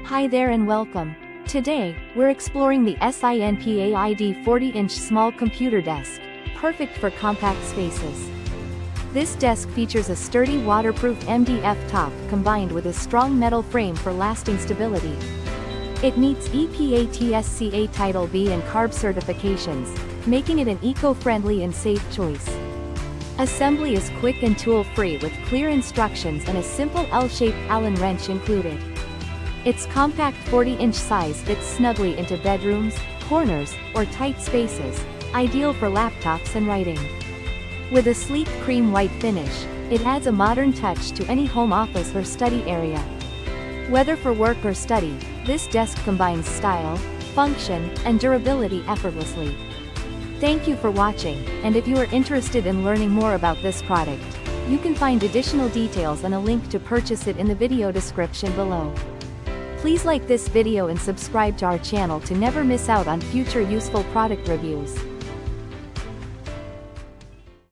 Hi there and welcome. Today, we're exploring the SINPAID 40-inch small computer desk, perfect for compact spaces. This desk features a sturdy waterproof MDF top combined with a strong metal frame for lasting stability. It meets EPA TSCA Title B and CARB certifications, making it an eco-friendly and safe choice. Assembly is quick and tool-free with clear instructions and a simple L-shaped Allen wrench included. Its compact 40-inch size fits snugly into bedrooms, corners, or tight spaces, ideal for laptops and writing. With a sleek cream white finish, it adds a modern touch to any home office or study area. Whether for work or study, this desk combines style, function, and durability effortlessly. Thank you for watching, and if you are interested in learning more about this product, you can find additional details and a link to purchase it in the video description below. Please like this video and subscribe to our channel to never miss out on future useful product reviews.